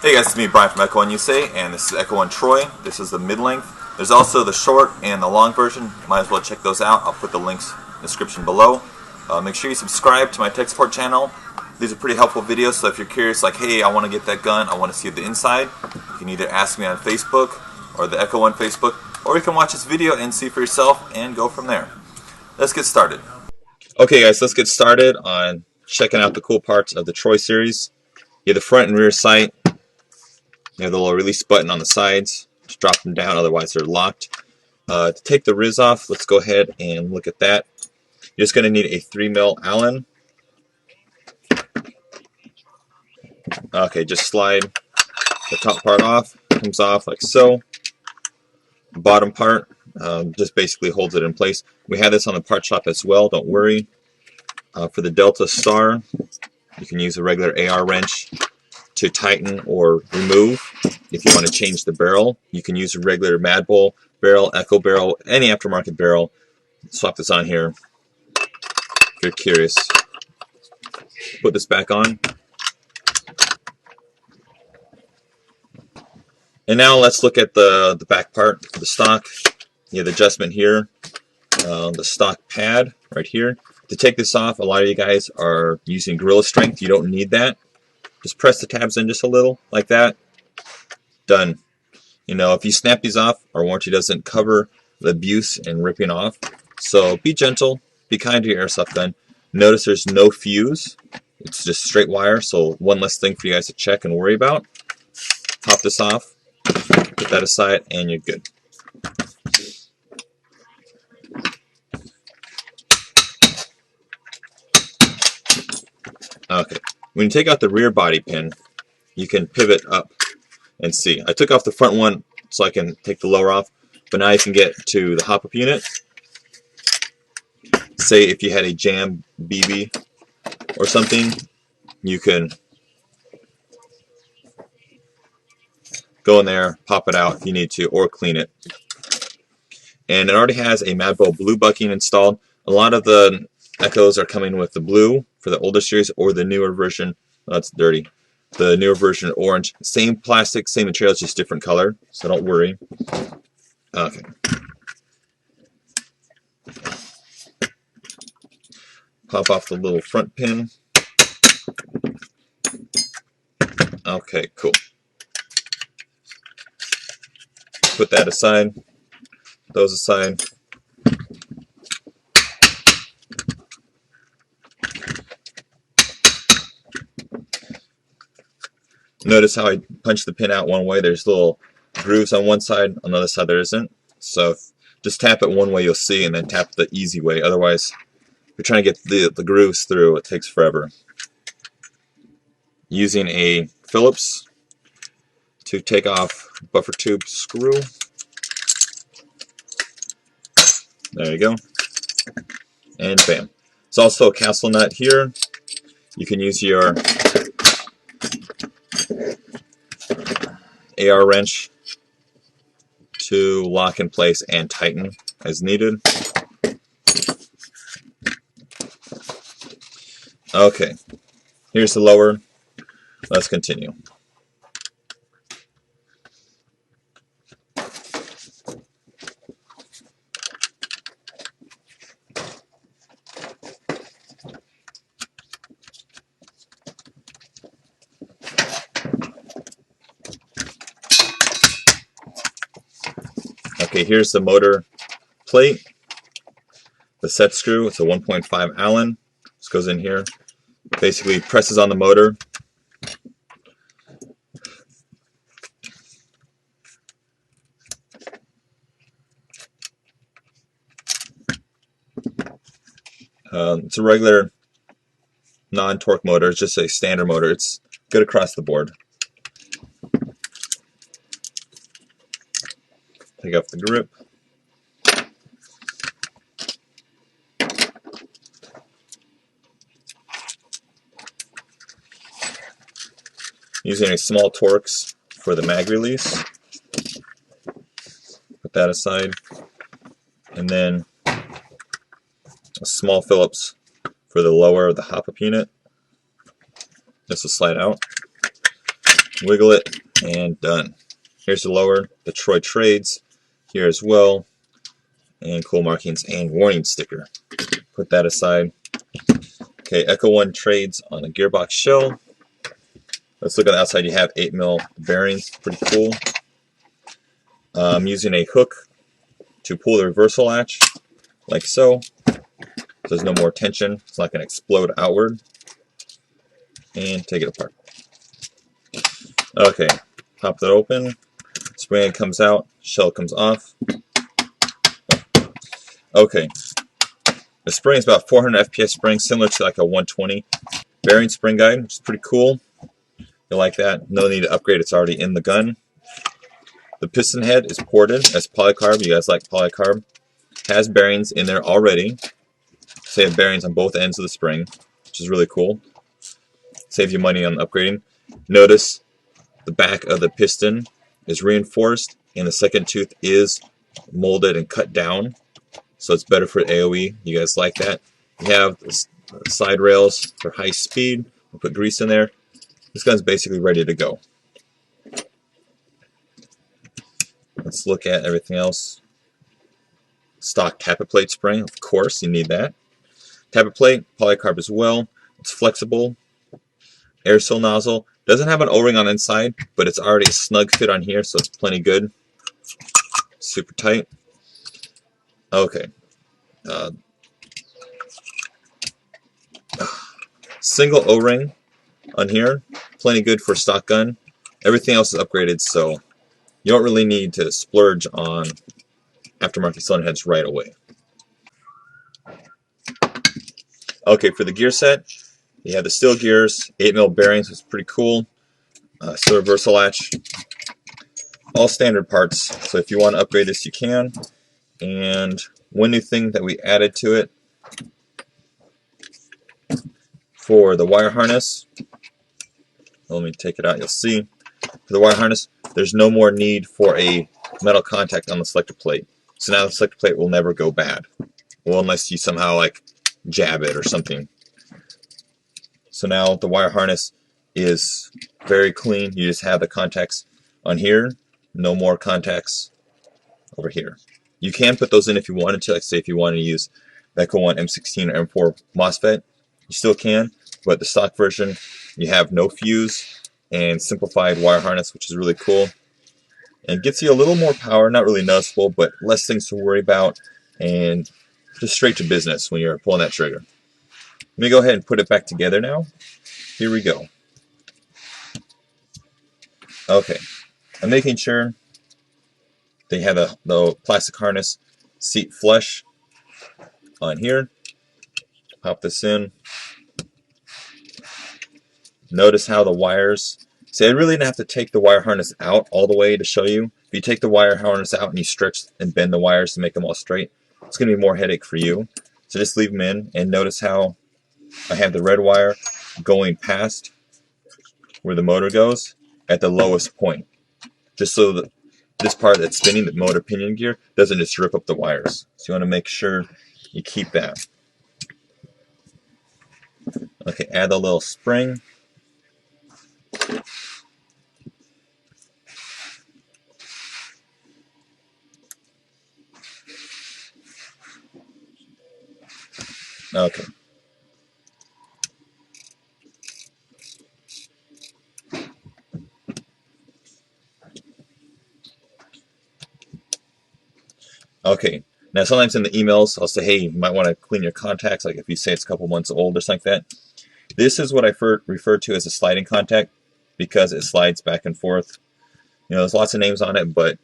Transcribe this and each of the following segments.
Hey guys, it's me Brian from Echo1 USA, and this is Echo1 TROY. This is the mid-length. There's also the short and the long version. Might as well check those out. I'll put the links in the description below. Make sure you subscribe to my tech support channel. These are pretty helpful videos, so if you're curious, like, hey, I want to get that gun, I want to see the inside, you can either ask me on Facebook or the Echo1 Facebook, or you can watch this video and see for yourself and go from there. Let's get started. Okay guys, let's get started on checking out the cool parts of the TROY series. You have the front and rear sight. You have the little release button on the sides. Just drop them down, otherwise they're locked. To take the Riz off, let's go ahead and look at that. You're just going to need a 3mm Allen. Okay, just slide the top part off. Comes off like so. The bottom part just basically holds it in place. We have this on the part shop as well, don't worry. For the Delta Star, you can use a regular AR wrench to tighten or remove. If you want to change the barrel, you can use a regular Mad Bull barrel, Echo barrel, any aftermarket barrel. Swap this on here if you're curious. Put this back on. And now let's look at the back part of the stock. You have the adjustment here, the stock pad right here. To take this off, a lot of you guys are using Gorilla Strength. You don't need that. Just press the tabs in just a little, like that. Done. You know, if you snap these off, our warranty doesn't cover the abuse and ripping off. So be gentle, be kind to your airsoft gun. Notice there's no fuse. It's just straight wire, so one less thing for you guys to check and worry about. Pop this off, put that aside, and you're good. Okay. When you take out the rear body pin, you can pivot up and see. I took off the front one so I can take the lower off, but now you can get to the hop-up unit. Say if you had a jam BB or something, you can go in there, pop it out if you need to, or clean it. And it already has a Mad Bull blue bucking installed. A lot of the Echoes are coming with the blue for the older series, or the newer version. Oh, that's dirty. The newer version, orange. Same plastic, same material, just different color. So don't worry. Okay. Pop off the little front pin. Okay, cool. Put that aside. Those aside. Notice how I punch the pin out one way. There's little grooves on one side, on the other side there isn't. So just tap it one way, you'll see, and then tap the easy way. Otherwise, if you're trying to get the grooves through, it takes forever. Using a Phillips to take off buffer tube screw. There you go. And bam. There's also a castle nut here. You can use your AR wrench to lock in place and tighten as needed. Okay, here's the lower. Let's continue. Okay, here's the motor plate, the set screw. It's a 1.5 Allen. This goes in here. Basically presses on the motor. It's a regular non-torque motor. It's just a standard motor. It's good across the board. Take off the grip. Using a small Torx for the mag release. Put that aside. And then a small Phillips for the lower of the hop-up unit. This will slide out. wiggle it, and done. Here's the lower, the Troy Trades here as well, and cool markings and warning sticker. Put that aside. Okay, Echo1 Trades on a Gearbox shell. Let's look at the outside. You have 8mm bearings, pretty cool. I'm using a hook to pull the reversal latch, like so. There's no more tension. It's not going to explode outward. And take it apart. Okay, pop that open. Spring comes out, shell comes off. Okay, the spring is about 400 FPS spring, similar to like a 120. Bearing spring guide, which is pretty cool. You like that? No need to upgrade, it's already in the gun. The piston head is ported as polycarb. You guys like polycarb. Has bearings in there already. So you have bearings on both ends of the spring, which is really cool. Save you money on upgrading. Notice the back of the piston is reinforced and the second tooth is molded and cut down, so it's better for AoE. You guys like that? You have the side rails for high speed. We'll put grease in there. This gun's basically ready to go. Let's look at everything else. Stock tappet plate spring, of course, you need that. Tappet plate, polycarb as well. It's flexible. Air seal nozzle. Doesn't have an O-ring on the inside, but it's already a snug fit on here, so it's plenty good. Super tight. Okay. Single O-ring on here. Plenty good for a stock gun. Everything else is upgraded, so you don't really need to splurge on aftermarket cylinder heads right away. Okay, for the gear set, you have the steel gears, 8mm bearings, which is pretty cool. Still reversal latch. All standard parts, so if you want to upgrade this, you can. And one new thing that we added to it for the wire harness, let me take it out, you'll see. For the wire harness, there's no more need for a metal contact on the selector plate. So now the selector plate will never go bad. Well, unless you somehow like jab it or something. So now the wire harness is very clean. You just have the contacts on here. No more contacts over here. You can put those in if you wanted to. Like say if you wanted to use the Echo1 M16 or M4 MOSFET, you still can. But the stock version, you have no fuse and simplified wire harness, which is really cool. And gets you a little more power, not really noticeable, but less things to worry about, and just straight to business when you're pulling that trigger. Let me go ahead and put it back together now. Here we go. Okay, I'm making sure they have the plastic harness seat flush on here. Pop this in. Notice how the wires, see, I really didn't have to take the wire harness out all the way to show you. If you take the wire harness out and you stretch and bend the wires to make them all straight, it's going to be more headache for you. So just leave them in, and notice how I have the red wire going past where the motor goes at the lowest point. Just so that this part that's spinning, the motor pinion gear, doesn't just rip up the wires. So you want to make sure you keep that. Okay, add a little spring. Okay. Okay. Now sometimes in the emails I'll say, hey, you might want to clean your contacts, like if you say it's a couple months old or something like that. This is what I refer to as a sliding contact because it slides back and forth. You know, there's lots of names on it, but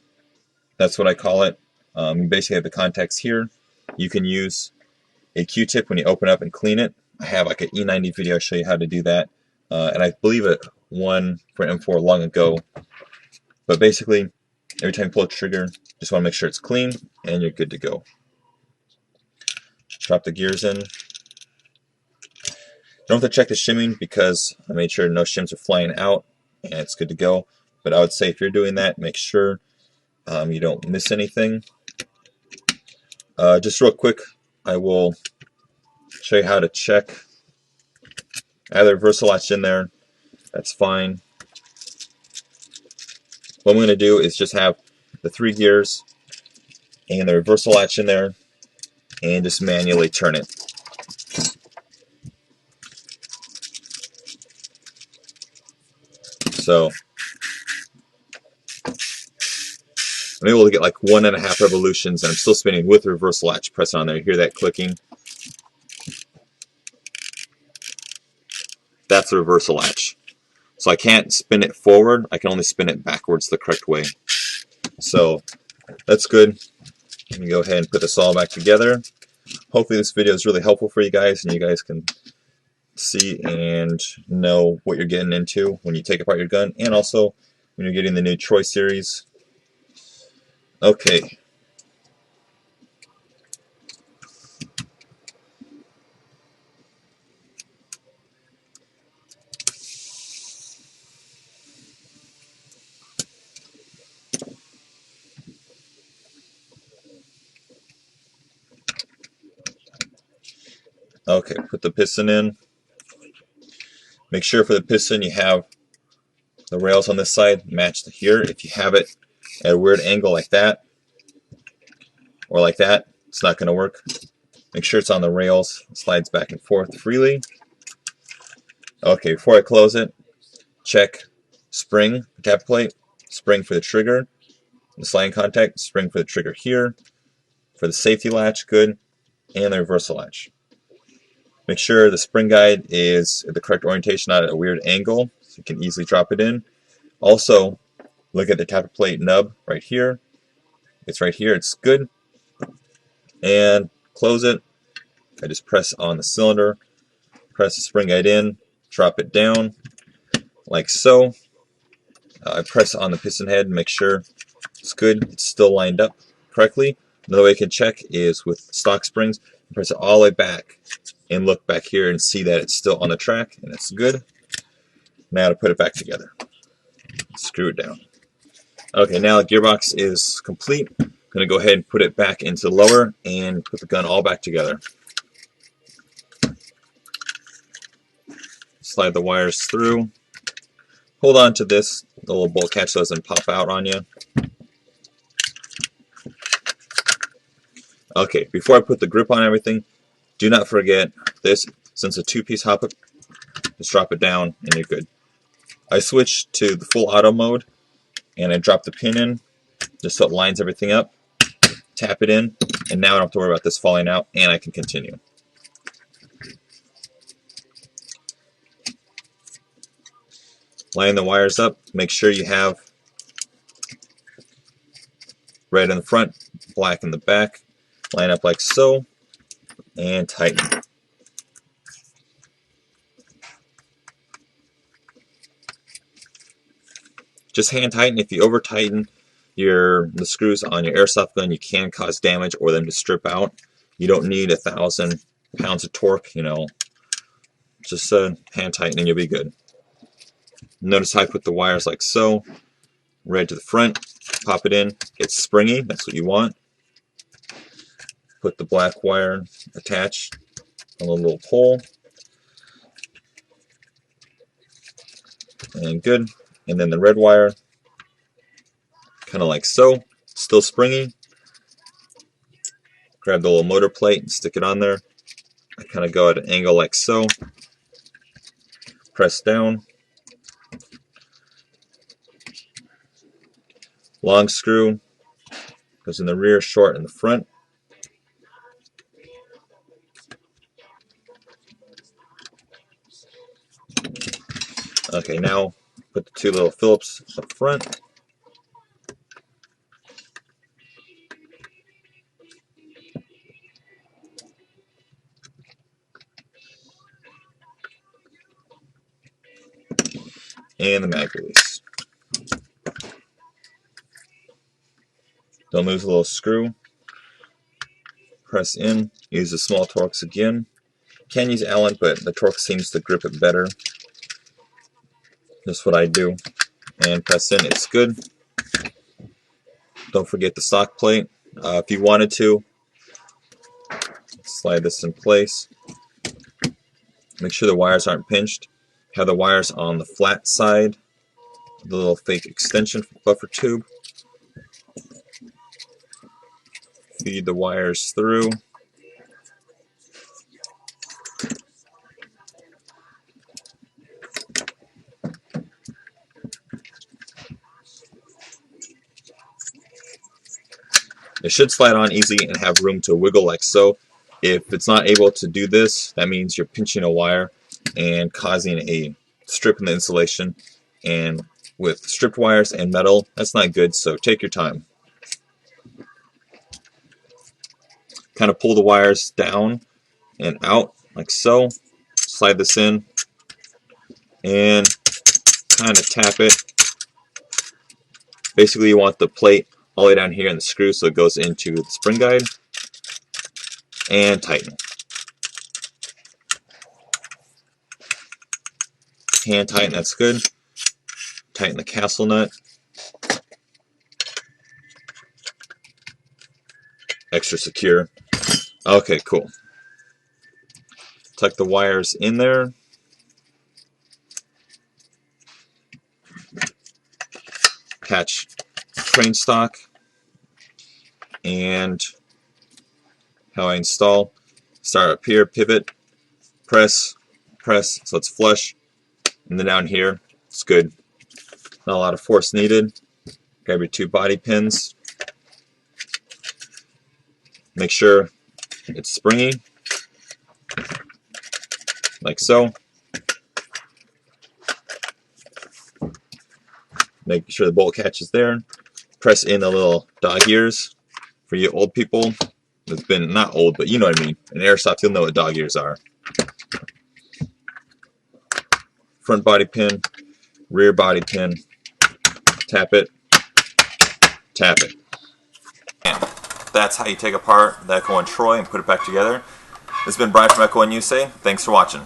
that's what I call it. You basically have the contacts here. You can use a Q-tip when you open up and clean it. I have like an E90 video I'll show you how to do that. And I believe it one for an M4 long ago. But basically, every time you pull a trigger, just want to make sure it's clean and you're good to go. Drop the gears in. Don't have to check the shimming because I made sure no shims are flying out and it's good to go. But I would say if you're doing that, make sure you don't miss anything. Just real quick, I will show you how to check. I have the reversal latch in there. That's fine. What I'm going to do is just have the 3 gears and the reversal latch in there and just manually turn it. So I'm able to get like 1.5 revolutions, and I'm still spinning with the reversal latch pressed on there. You hear that clicking? That's the reversal latch. So I can't spin it forward, I can only spin it backwards the correct way. So that's good. Let me go ahead and put this all back together. Hopefully this video is really helpful for you guys, and you guys can see and know what you're getting into when you take apart your gun, and also when you're getting the new Troy series. Okay. Okay, put the piston in. Make sure for the piston you have the rails on this side matched here. If you have it at a weird angle like that, or like that, it's not going to work. Make sure it's on the rails. It slides back and forth freely. Okay, before I close it, check spring, tap plate, spring for the trigger, the sliding contact, spring for the trigger here, for the safety latch, good, and the reversal latch. Make sure the spring guide is at the correct orientation, not at a weird angle, so you can easily drop it in. Also, look at the tap plate nub right here. It's right here, it's good. And close it. I just press on the cylinder, press the spring guide in, drop it down, like so. I press on the piston head and make sure it's good, it's still lined up correctly. Another way you can check is with stock springs. Press it all the way back and look back here and see that it's still on the track and it's good. Now to put it back together. Screw it down. Okay, now the gearbox is complete. I'm going to go ahead and put it back into lower and put the gun all back together. Slide the wires through. Hold on to this, the little bolt catch doesn't pop out on you. Okay, before I put the grip on everything, do not forget this. Since a 2-piece hop up, just drop it down and you're good. I switched to the full auto mode and I drop the pin in just so it lines everything up. Tap it in, and now I don't have to worry about this falling out, and I can continue. Line the wires up. Make sure you have red in the front, black in the back. Line up like so, and tighten. Just hand tighten. If you over tighten the screws on your airsoft gun, you can cause damage or them to strip out. You don't need 1,000 pounds of torque, you know. Just hand tighten and you'll be good. Notice how I put the wires like so. Red to the front, pop it in. It's springy, that's what you want. Put the black wire attached on a little pole. And good. And then the red wire, kind of like so. Still springy. Grab the little motor plate and stick it on there. I kind of go at an angle like so. Press down. Long screw goes in the rear, short in the front. Okay, now put the 2 little Phillips up front. And the mag release. Don't lose a little screw. Press in. Use the small Torx again. Can use Allen, but the Torx seems to grip it better. That's what I do. And press in. It's good. Don't forget the stock plate. If you wanted to, slide this in place. Make sure the wires aren't pinched. Have the wires on the flat side the little fake extension buffer tube. Feed the wires through. It should slide on easy and have room to wiggle like so. If it's not able to do this, that means you're pinching a wire and causing a strip in the insulation. And with stripped wires and metal, that's not good, so take your time. Kind of pull the wires down and out like so. Slide this in and kind of tap it. Basically, you want the plate all the way down here in the screw so it goes into the spring guide. And tighten. Hand tighten, that's good. Tighten the castle nut. Extra secure. Okay, cool. Tuck the wires in there. Catch crane stock. And how I install. Start up here, pivot, press, press, so it's flush. And then down here, it's good. Not a lot of force needed. Grab your 2 body pins. Make sure it's springy, like so. Make sure the bolt catch is there. Press in the little dog ears. For you old people, it's been not old, but you know what I mean. In airsoft, you'll know what dog ears are. Front body pin, rear body pin. Tap it, tap it. And that's how you take apart the Echo1 TROY and put it back together. This has been Brian from Echo1 USA. Thanks for watching.